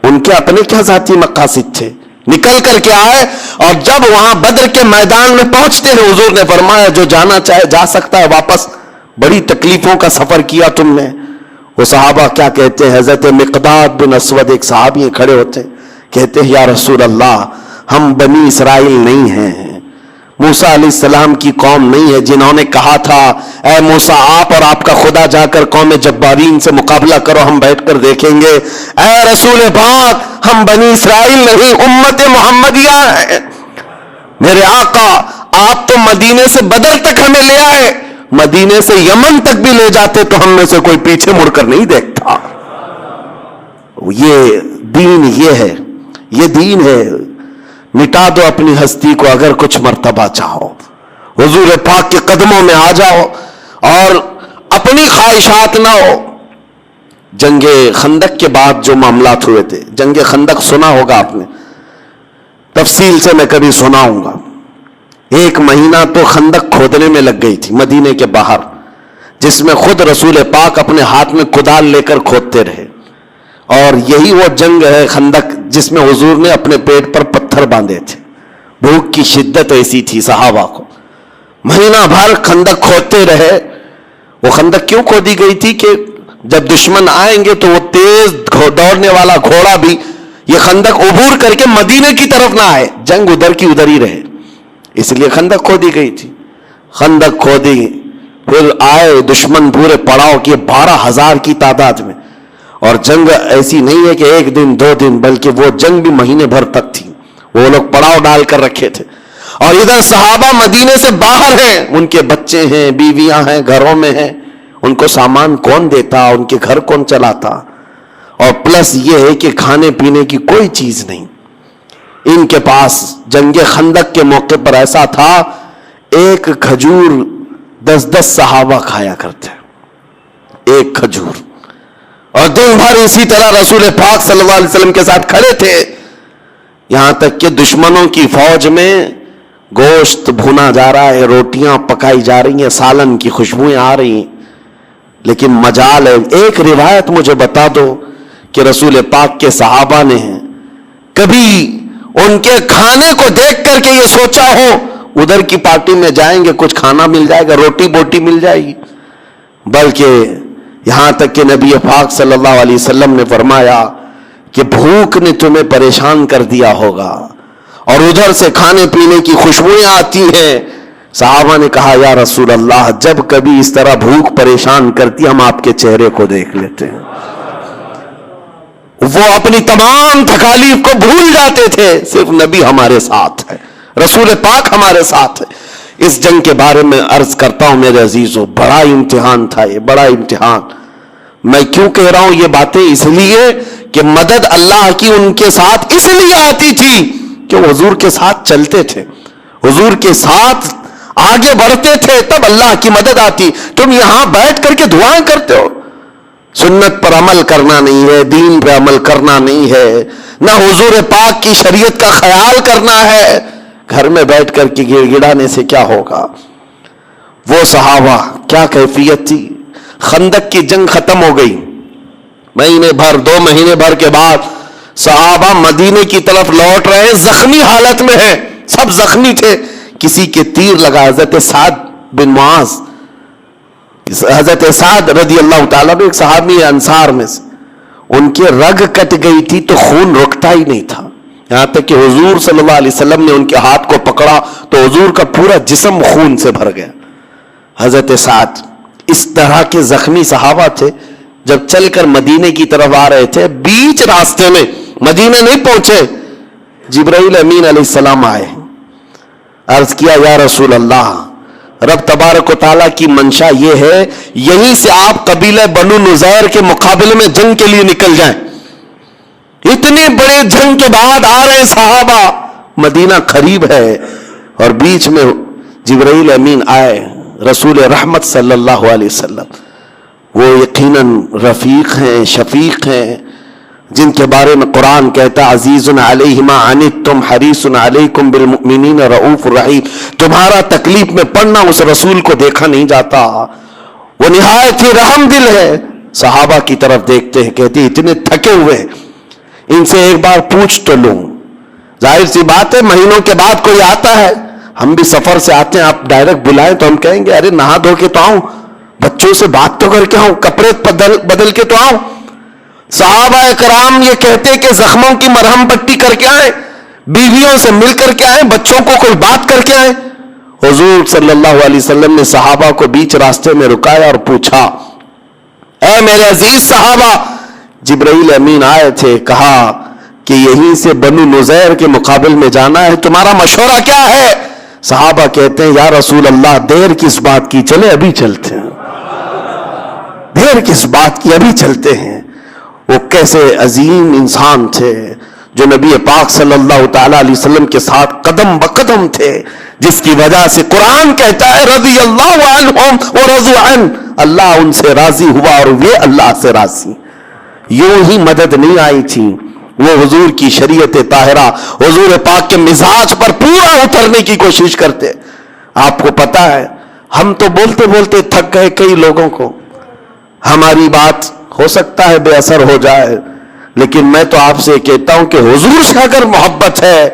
ان کے اپنے کیا ذاتی مقاصد تھے, نکل کر کے آئے. اور جب وہاں بدر کے میدان میں پہنچتے ہیں, حضور نے فرمایا جو جانا چاہے جا سکتا ہے واپس. بڑی تکلیفوں کا سفر کیا تم نے. وہ صحابہ کیا کہتے ہیں؟ حضرت مقداد بن اسود ایک صحابی کھڑے ہوتے, کہتے ہیں یا رسول اللہ, ہم بنی اسرائیل نہیں ہیں, موسیٰ علیہ السلام کی قوم نہیں ہے جنہوں نے کہا تھا اے موسیٰ آپ اور آپ کا خدا جا کر قوم جبارین سے مقابلہ کرو, ہم بیٹھ کر دیکھیں گے. اے رسول پاک, ہم بنی اسرائیل نہیں, امت محمدیہ ہیں. میرے آقا آپ تو مدینے سے بدر تک ہمیں لے آئے, مدینے سے یمن تک بھی لے جاتے تو ہم میں سے کوئی پیچھے مڑ کر نہیں دیکھتا. یہ دین, یہ ہے, یہ دین ہے. مٹا دو اپنی ہستی کو اگر کچھ مرتبہ چاہو, حضور پاک کے قدموں میں آ جاؤ اور اپنی خواہشات نہ ہو. جنگ خندق کے بعد جو معاملات ہوئے تھے, جنگ خندق سنا ہوگا آپ نے, تفصیل سے میں کبھی سناؤں گا. 1 مہینہ تو خندق کھودنے میں لگ گئی تھی مدینے کے باہر, جس میں خود رسول پاک اپنے ہاتھ میں کدال لے کر کھودتے رہے. اور یہی وہ جنگ ہے خندق جس میں حضور نے اپنے پیٹ پر پتھر باندھے تھے. بھوک کی شدت ایسی تھی صحابہ کو, مہینہ بھر خندق کھودتے رہے. وہ خندق کیوں کھودی گئی تھی کہ جب دشمن آئیں گے تو وہ تیز دوڑنے والا گھوڑا بھی یہ خندق عبور کر کے مدینے کی طرف نہ آئے, جنگ ادھر کی ادھر ہی رہے, اس لیے خندق کھودی گئی تھی. خندق کھودی, پھر آئے دشمن پورے پڑاؤ کیے 12,000 کی تعداد میں. اور جنگ ایسی نہیں ہے کہ 1 دن 2 دن, بلکہ وہ جنگ بھی مہینے بھر تک تھی. وہ لوگ پڑاؤ ڈال کر رکھے تھے. اور ادھر صحابہ مدینے سے باہر ہیں, ان کے بچے ہیں, بیویاں ہیں, گھروں میں ہیں, ان کو سامان کون دیتا, ان کے گھر کون چلاتا. اور پلس یہ ہے کہ کھانے پینے کی کوئی چیز نہیں ان کے پاس. جنگ خندق کے موقع پر ایسا تھا, 1 کھجور 10 صحابہ کھایا کرتے, 1 کھجور. اور دن بھر اسی طرح رسول پاک صلی اللہ علیہ وسلم کے ساتھ کھڑے تھے, یہاں تک کہ دشمنوں کی فوج میں گوشت بھونا جا رہا ہے, روٹیاں پکائی جا رہی ہیں, سالن کی خوشبوئیں آ رہی ہیں. لیکن مجال ہے. ایک روایت مجھے بتا دو کہ رسول پاک کے صحابہ نے کبھی ان کے کھانے کو دیکھ کر کے یہ سوچا ہو ادھر کی پارٹی میں جائیں گے کچھ کھانا مل جائے گا, روٹی بوٹی مل جائے گی. بلکہ یہاں تک کہ نبی پاک صلی اللہ علیہ وسلم نے فرمایا کہ بھوک نے تمہیں پریشان کر دیا ہوگا اور ادھر سے کھانے پینے کی خوشبوئیں آتی ہیں. صحابہ نے کہا یا رسول اللہ جب کبھی اس طرح بھوک پریشان کرتی ہم آپ کے چہرے کو دیکھ لیتے ہیں. وہ اپنی تمام تکالیف کو بھول جاتے تھے, صرف نبی ہمارے ساتھ ہے, رسول پاک ہمارے ساتھ ہے. اس جنگ کے بارے میں عرض کرتا ہوں میرے عزیزوں, بڑا امتحان تھا یہ, بڑا امتحان. میں کیوں کہہ رہا ہوں یہ باتیں؟ اس لیے کہ مدد اللہ کی ان کے ساتھ اس لیے آتی تھی کہ وہ حضور کے ساتھ چلتے تھے, حضور کے ساتھ آگے بڑھتے تھے, تب اللہ کی مدد آتی. تم یہاں بیٹھ کر کے دعائیں کرتے ہو, سنت پر عمل کرنا نہیں ہے, دین پر عمل کرنا نہیں ہے, نہ حضور پاک کی شریعت کا خیال کرنا ہے, گھر میں بیٹھ کر کے گڑ گڑانے سے کیا ہوگا؟ وہ صحابہ کیا کیفیت تھی. خندق کی جنگ ختم ہو گئی, مہینے بھر 2 مہینے بھر کے بعد صحابہ مدینے کی طرف لوٹ رہے ہیں, زخمی حالت میں ہیں, سب زخمی تھے. کسی کے تیر لگا, حضرت سعد بن معاذ, حضرت سعد رضی اللہ تعالیٰ ایک صحابی انصار میں سے, ان کے رگ کٹ گئی تھی تو خون رکتا ہی نہیں تھا, یہاں تک کہ حضور صلی اللہ علیہ وسلم نے ان کے ہاتھ کو پکڑا تو حضور کا پورا جسم خون سے بھر گیا. حضرت سعد اس طرح کے زخمی صحابہ تھے. جب چل کر مدینے کی طرف آ رہے تھے, بیچ راستے میں, مدینے نہیں پہنچے, جبرائیل امین علیہ السلام آئے. عرض کیا یا رسول اللہ, رب تبارک و تعالیٰ کی منشا یہ ہے یہیں سے آپ قبیلہ بنو نذیر کے مقابلے میں جنگ کے لیے نکل جائیں. اتنے بڑے جنگ کے بعد آ رہے صحابہ, مدینہ قریب ہے, اور بیچ میں جبرائیل امین آئے, رسول رحمت صلی اللہ علیہ وسلم. وہ یقیناً رفیق ہیں, شفیق ہیں, جن کے بارے میں قرآن کہتا عزیز علیہ ما عنتم حریص علیکم بالمؤمنین رؤوف الرحیم. تمہارا تکلیف میں پڑنا اس رسول کو دیکھا نہیں جاتا, وہ نہایت ہی رحم دل ہے. صحابہ کی طرف دیکھتے ہیں, کہتے اتنے تھکے ہوئے, ان سے ایک بار پوچھ تو لوں. ظاہر سی بات ہے مہینوں کے بعد کوئی آتا ہے, ہم بھی سفر سے آتے ہیں, آپ ڈائریکٹ بلائیں تو ہم کہیں گے ارے نہا دھو کے تو آؤں, بچوں سے بات تو کر کے آؤں, کپڑے بدل کے تو آؤں. صحابہ کرام یہ کہتے کہ زخموں کی مرہم پٹی کر کے آئیں, بیویوں سے مل کر کے آئیں, بچوں کو کوئی بات کر کے آئیں. حضور صلی اللہ علیہ وسلم نے صحابہ کو بیچ راستے میں رکایا اور پوچھا اے میرے عزیز صحابہ, جبرائیل امین آئے تھے, کہا کہ یہیں سے بنو نذیر کے مقابل میں جانا ہے, تمہارا مشورہ کیا ہے؟ صحابہ کہتے ہیں یا رسول اللہ دیر کس بات کی, چلے ابھی چلتے ہیں. دیر کس بات کی, ابھی چلتے ہیں. وہ کیسے عظیم انسان تھے جو نبی پاک صلی اللہ تعالی علیہ وسلم کے ساتھ قدم بقدم تھے, جس کی وجہ سے قرآن کہتا ہے رضی اللہ عنہم ورضوا عنہ, اللہ ان سے راضی ہوا اور وہ اللہ سے راضی. یوں ہی مدد نہیں آئی تھی, وہ حضور کی شریعت طاہرہ, حضور پاک کے مزاج پر پورا اترنے کی کوشش کرتے. آپ کو پتا ہے ہم تو بولتے بولتے تھک گئے, کئی لوگوں کو ہماری بات ہو سکتا ہے بے اثر ہو جائے, لیکن میں تو آپ سے کہتا ہوں کہ حضور سے اگر محبت ہے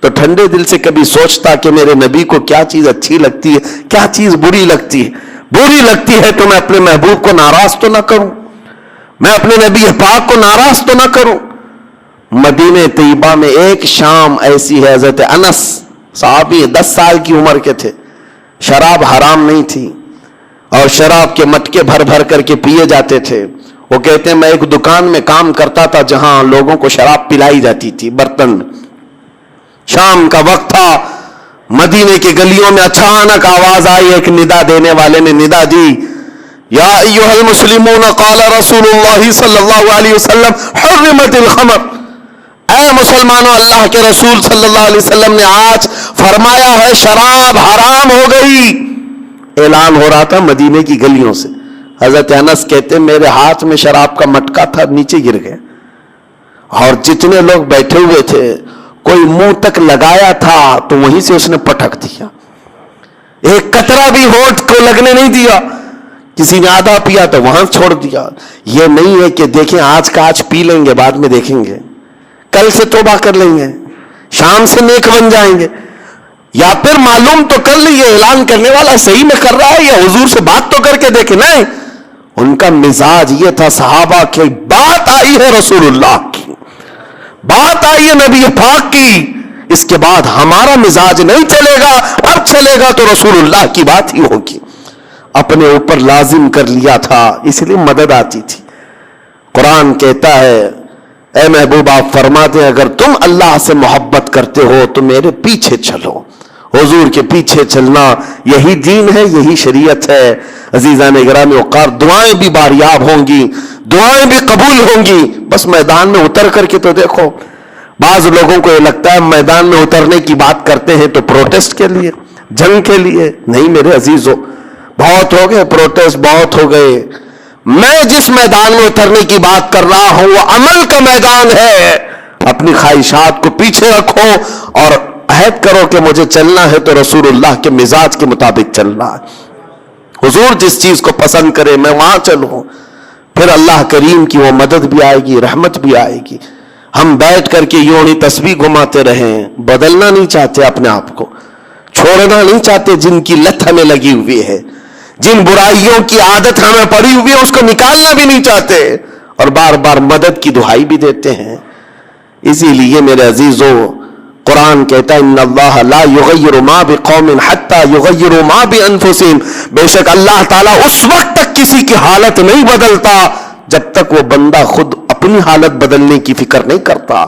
تو ٹھنڈے دل سے کبھی سوچتا کہ میرے نبی کو کیا چیز اچھی لگتی ہے, کیا چیز بری لگتی ہے. بری لگتی ہے تو میں اپنے محبوب کو ناراض تو نہ کروں, میں اپنے نبی پاک کو ناراض تو نہ کروں. مدینہ طیبہ میں ایک شام ایسی ہے, حضرت انس صحابی 10 سال کی عمر کے تھے, شراب حرام نہیں تھی اور شراب کے مٹکے بھر بھر کر کے پیے جاتے تھے. وہ کہتے ہیں میں ایک دکان میں کام کرتا تھا جہاں لوگوں کو شراب پلائی جاتی تھی برتن میں. شام کا وقت تھا, مدینے کی گلیوں میں اچانک آواز آئی, ایک ندا دینے والے نے ندا دی یا ایھا المسلمون قال رسول اللہ صلی اللہ علیہ وسلم حرمت الخمر. اے مسلمانوں, اللہ کے رسول صلی اللہ علیہ وسلم نے آج فرمایا ہے شراب حرام ہو گئی. اعلان ہو رہا تھا مدینے کی گلیوں سے. حضرت انس کہتے میرے ہاتھ میں شراب کا مٹکا تھا, نیچے گر گیا, اور جتنے لوگ بیٹھے ہوئے تھے کوئی منہ تک لگایا تھا تو وہیں سے اس نے پٹک دیا, ایک قطرہ بھی ہونٹ کو لگنے نہیں دیا. کسی نے آدھا پیا تو وہاں چھوڑ دیا. یہ نہیں ہے کہ دیکھیں آج کا آج پی لیں گے، بعد میں دیکھیں گے، کل سے توبہ کر لیں گے، شام سے نیک بن جائیں گے. یا پھر معلوم تو کر لیں یہ اعلان کرنے والا صحیح میں کر رہا ہے یا حضور سے بات تو کر کے دیکھیں. نہیں، ان کا مزاج یہ تھا. صحابہ کی بات آئی ہے رسول اللہ کی، بات آئی ہے نبی پاک کی، اس کے بعد ہمارا مزاج نہیں چلے گا. اب چلے گا تو رسول اللہ کی بات ہی ہوگی. اپنے اوپر لازم کر لیا تھا، اس لیے مدد آتی تھی. قرآن کہتا ہے اے محبوب آپ فرماتے ہیں اگر تم اللہ سے محبت کرتے ہو تو میرے پیچھے چلو. حضور کے پیچھے چلنا یہی دین ہے، یہی شریعت ہے. عزیزان گرامی وقار، دعائیں بھی باریاب ہوں گی، دعائیں بھی قبول ہوں گی. بس میدان میں اتر کر کے تو دیکھو. بعض لوگوں کو یہ لگتا ہے میدان میں اترنے کی بات کرتے ہیں تو پروٹیسٹ کے لیے، جنگ کے لیے. نہیں میرے عزیزو، بہت ہو گئے پروٹیسٹ، بہت ہو گئے. میں جس میدان میں اترنے کی بات کر رہا ہوں وہ عمل کا میدان ہے. اپنی خواہشات کو پیچھے رکھو اور عہد کرو کہ مجھے چلنا ہے تو رسول اللہ کے مزاج کے مطابق چلنا ہے. حضور جس چیز کو پسند کرے میں وہاں چلوں، پھر اللہ کریم کی وہ مدد بھی آئے گی، رحمت بھی آئے گی. ہم بیٹھ کر کے یوں ہی تسبیح گھماتے رہیں، بدلنا نہیں چاہتے اپنے آپ کو، چھوڑنا نہیں چاہتے. جن کی لت ہمیں لگی ہوئی ہے، جن برائیوں کی عادت ہمیں پڑی ہوئی ہے، اس کو نکالنا بھی نہیں چاہتے اور بار بار مدد کی دہائی بھی دیتے ہیں. اسی لیے میرے عزیزو، قرآن کہتا ہے ان اللہ لا یغیر ما بقوم حتی یغیروا ما بانفسہم. بے شک اللہ تعالیٰ اس وقت تک کسی کی حالت نہیں بدلتا جب تک وہ بندہ خود اپنی حالت بدلنے کی فکر نہیں کرتا.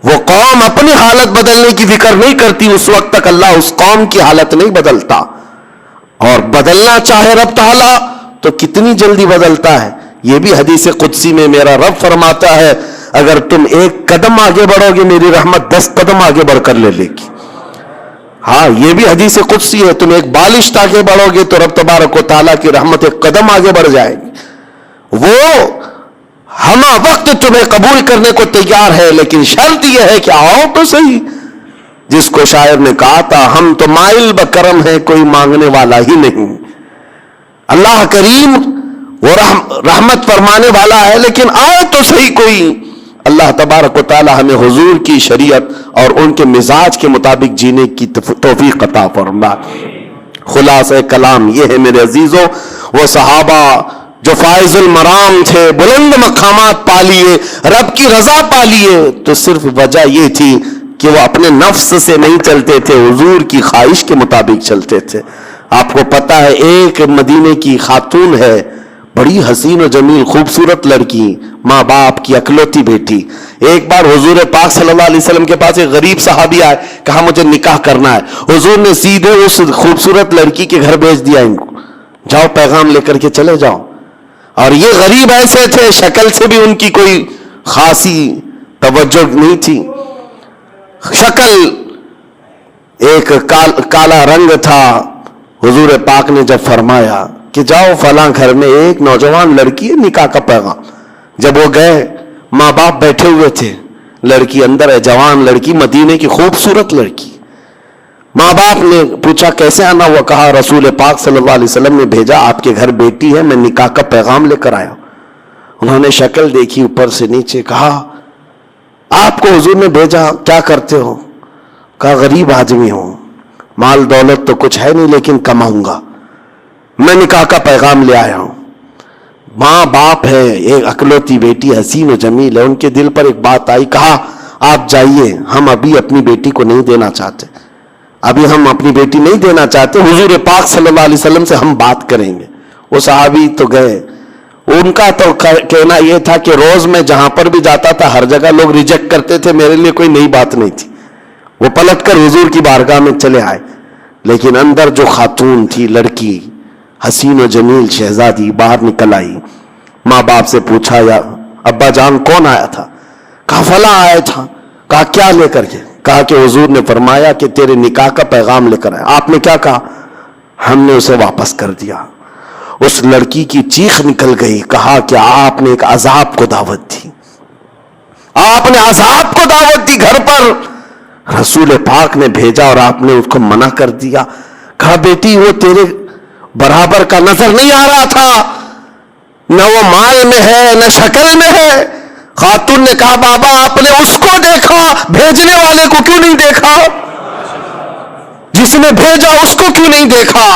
وہ قوم اپنی حالت بدلنے کی فکر نہیں کرتی، اس وقت تک اللہ اس قوم کی حالت نہیں بدلتا. اور بدلنا چاہے رب تعالیٰ تو کتنی جلدی بدلتا ہے. یہ بھی حدیث قدسی میں میرا رب فرماتا ہے اگر تم ایک قدم آگے بڑھو گے میری رحمت 10 قدم آگے بڑھ کر لے لے گی. ہاں یہ بھی حدیث قدسی ہے. تم ایک بالشت آگے بڑھو گے تو رب تبارک و تعالیٰ کی رحمت ایک قدم آگے بڑھ جائے گی. وہ ہم وقت تمہیں قبول کرنے کو تیار ہے، لیکن شرط یہ ہے کہ آؤ تو صحیح. جس کو شاعر نے کہا تھا ہم تو مائل بکرم ہے کوئی مانگنے والا ہی نہیں. اللہ کریم وہ رحمت فرمانے والا ہے، لیکن آؤ تو صحیح کوئی. اللہ تبارک و تعالی ہمیں حضور کی شریعت اور ان کے مزاج کے مطابق جینے کی توفیق عطا فرمائے. خلاصہ کلام یہ ہے میرے عزیزوں، وہ صحابہ جو فائز المرام تھے، بلند مقامات پا لیے، رب کی رضا پا لیے، تو صرف وجہ یہ تھی کہ وہ اپنے نفس سے نہیں چلتے تھے، حضور کی خواہش کے مطابق چلتے تھے. آپ کو پتا ہے ایک مدینے کی خاتون ہے، بڑی حسین و جمیل خوبصورت لڑکی، ماں باپ کی اکلوتی بیٹی. ایک بار حضور پاک صلی اللہ علیہ وسلم کے پاس ایک غریب صحابی آئے، کہا مجھے نکاح کرنا ہے. حضور نے سیدھے اس خوبصورت لڑکی کے گھر بھیج دیا، ان کو جاؤ پیغام لے کر کے چلے جاؤ. اور یہ غریب ایسے تھے شکل سے بھی ان کی کوئی خاصی توجہ نہیں تھی، شکل ایک کالا رنگ تھا. حضور پاک نے جب فرمایا کہ جاؤ فلاں گھر میں ایک نوجوان لڑکی ہے، نکاح کا پیغام. جب وہ گئے ماں باپ بیٹھے ہوئے تھے، لڑکی اندر ہے، جوان لڑکی، مدینے کی خوبصورت لڑکی. ماں باپ نے پوچھا کیسے آنا ہوا؟ کہا رسول پاک صلی اللہ علیہ وسلم نے بھیجا، آپ کے گھر بیٹی ہے، میں نکاح کا پیغام لے کر آیا. انہوں نے شکل دیکھی اوپر سے نیچے، کہا آپ کو حضور نے بھیجا، کیا کرتے ہو؟ کہا غریب آدمی ہوں، مال دولت تو کچھ ہے نہیں لیکن کماؤں گا، میں نکاح کا پیغام لے آیا ہوں. ماں باپ ہے، ایک اکلوتی بیٹی حسین و جمیل ہے، ان کے دل پر ایک بات آئی. کہا آپ جائیے، ہم ابھی اپنی بیٹی کو نہیں دینا چاہتے، ابھی ہم اپنی بیٹی نہیں دینا چاہتے، حضور پاک صلی اللہ علیہ وسلم سے ہم بات کریں گے. وہ صحابی تو گئے. ان کا تو کہنا یہ تھا کہ روز میں جہاں پر بھی جاتا تھا ہر جگہ لوگ ریجیکٹ کرتے تھے، میرے لیے کوئی نئی بات نہیں تھی. وہ پلٹ کر حضور کی بارگاہ میں چلے آئے. لیکن اندر جو خاتون تھی، لڑکی حسین و جمیل شہزادی، باہر نکل آئی. ماں باپ سے پوچھا یا ابا جان کون آیا تھا؟ کہا فلاں آیا تھا. کہا کیا لے کر کے؟ کہا کہ حضور نے فرمایا کہ تیرے نکاح کا پیغام لے کر آیا. آپ نے کیا کہا؟ ہم نے اسے واپس کر دیا. اس لڑکی کی چیخ نکل گئی. کہا کہ آپ نے ایک عذاب کو دعوت دی، آپ نے عذاب کو دعوت دی گھر پر، رسول پاک نے بھیجا اور آپ نے اس کو منع کر دیا. کہا بیٹی وہ تیرے برابر کا نظر نہیں آ رہا تھا، نہ وہ مال میں ہے نہ شکل میں ہے۔ خاتون نے کہا بابا آپ نے اس کو دیکھا، بھیجنے والے کو کیوں نہیں دیکھا؟ جس نے بھیجا اس کو کیوں نہیں دیکھا؟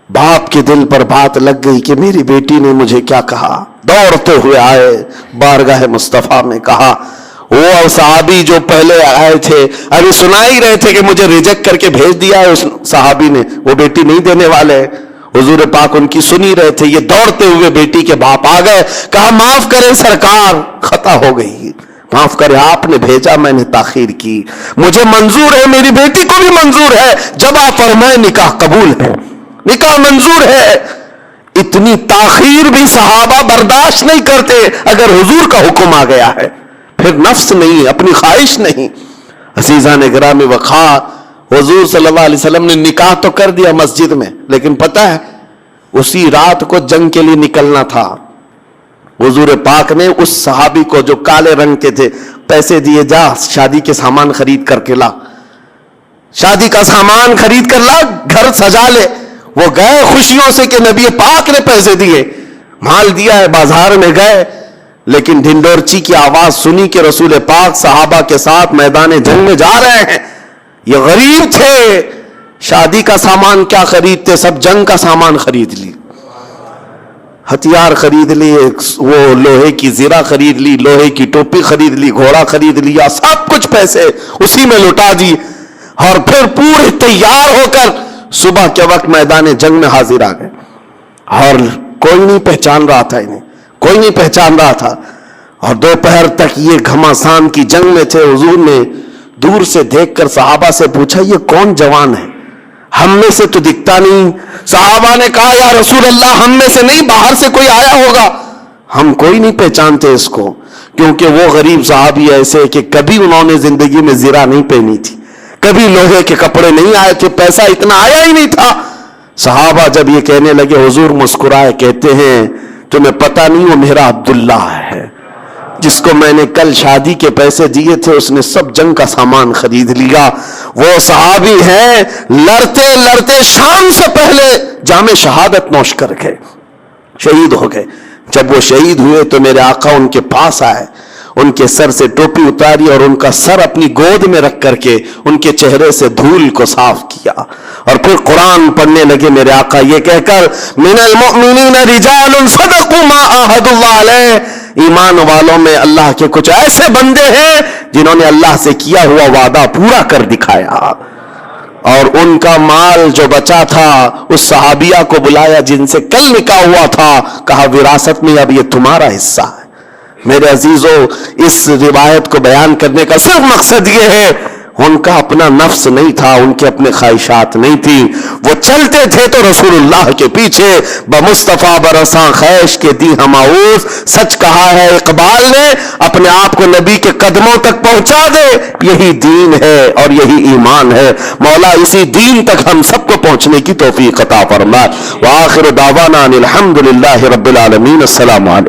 باپ کے دل پر بات لگ گئی کہ میری بیٹی نے مجھے کیا کہا۔ دوڑتے ہوئے آئے، بارگاہ مصطفیٰ میں کہا، وہ صحابی جو پہلے آئے تھے ابھی سنا ہی رہے تھے کہ مجھے ریجیکٹ کر کے بھیج دیا ہے اس صحابی نے، وہ بیٹی نہیں دینے والے۔ حضور پاک ان کی سنی رہے تھے، یہ دوڑتے ہوئے بیٹی کے باپ آ گئے، کہا معاف کریں سرکار، خطا ہو گئی، معاف کریں، آپ نے بھیجا، میں نے تاخیر کی، مجھے منظور ہے، میری بیٹی کو بھی منظور ہے، جب آپ فرمائیں نکاح قبول ہے، نکاح منظور ہے۔ اتنی تاخیر بھی صحابہ برداشت نہیں کرتے اگر حضور کا حکم آ گیا ہے، پھر نفس نہیں، اپنی خواہش نہیں۔ عزیزان گرامی وقار، حضور صلی اللہ علیہ وسلم نے نکاح تو کر دیا مسجد میں، لیکن پتہ ہے اسی رات کو جنگ کے لیے نکلنا تھا۔ حضور پاک نے اس صحابی کو جو کالے رنگ کے تھے پیسے دیے، جا شادی کے سامان خرید کر کے لا، شادی کا سامان خرید کر لا، گھر سجا لے۔ وہ گئے خوشیوں سے کہ نبی پاک نے پیسے دیے، مال دیا ہے، بازار میں گئے، لیکن ڈھنڈورچی کی آواز سنی کہ رسول پاک صحابہ کے ساتھ میدان جنگ میں جا رہے ہیں۔ یہ غریب تھے، شادی کا سامان کیا خریدتے، سب جنگ کا سامان خرید لی، ہتھیار خرید لیے، وہ لوہے کی زرہ خرید لی، لوہے کی ٹوپی خرید لی، گھوڑا خرید لیا، سب کچھ پیسے اسی میں لٹا دی، اور پھر پورے تیار ہو کر صبح کے وقت میدان جنگ میں حاضر آ گئے، اور کوئی نہیں پہچان رہا تھا انہیں، کوئی نہیں پہچان رہا تھا، اور دوپہر تک یہ گھمسان کی جنگ میں تھے۔ حضور نے دور سے دیکھ کر صحابہ سے پوچھا یہ کون جوان ہے، ہم میں سے تو دکھتا نہیں۔ صحابہ نے کہا یا رسول اللہ ہم میں سے نہیں، باہر سے کوئی آیا ہوگا، ہم کوئی نہیں پہچانتے اس کو، کیونکہ وہ غریب صحابی ایسے کہ کبھی انہوں نے زندگی میں زرہ نہیں پہنی تھی، کبھی لوہے کے کپڑے نہیں آئے تھے، پیسہ اتنا آیا ہی نہیں تھا۔ صحابہ جب یہ کہنے لگے حضور مسکرائے، کہتے ہیں تمہیں پتہ نہیں وہ میرا عبداللہ ہے جس کو میں نے کل شادی کے پیسے دیے تھے، اس نے سب جنگ کا سامان خرید لیا۔ وہ صحابی ہیں لڑتے لڑتے شام سے پہلے جام شہادت نوش کر گئے، شہید ہو گئے۔ جب وہ شہید ہوئے تو میرے آقا ان کے پاس آئے، ان کے سر سے ٹوپی اتاری اور ان کا سر اپنی گود میں رکھ کر کے ان کے چہرے سے دھول کو صاف کیا، اور پھر قرآن پڑھنے لگے میرے آقا یہ کہہ کر من المؤمنین رجال صدقوا ما عاہدوا اللہ علیہ، ایمان والوں میں اللہ کے کچھ ایسے بندے ہیں جنہوں نے اللہ سے کیا ہوا وعدہ پورا کر دکھایا۔ اور ان کا مال جو بچا تھا اس صحابیہ کو بلایا جن سے کل نکاح ہوا تھا، کہا وراثت میں اب یہ تمہارا حصہ ہے۔ میرے عزیزو، اس روایت کو بیان کرنے کا صرف مقصد یہ ہے ان کا اپنا نفس نہیں تھا، ان کے اپنے خواہشات نہیں تھی، وہ چلتے تھے تو رسول اللہ کے پیچھے بمصطفیٰ برساں خیش کے دی ہماؤس۔ سچ کہا ہے اقبال نے، اپنے آپ کو نبی کے قدموں تک پہنچا دے، یہی دین ہے اور یہی ایمان ہے۔ مولا اسی دین تک ہم سب کو پہنچنے کی توفیق عطا فرمائے۔ وآخر دعوانا ان الحمد للہ رب العالمین۔ السلام علیکم۔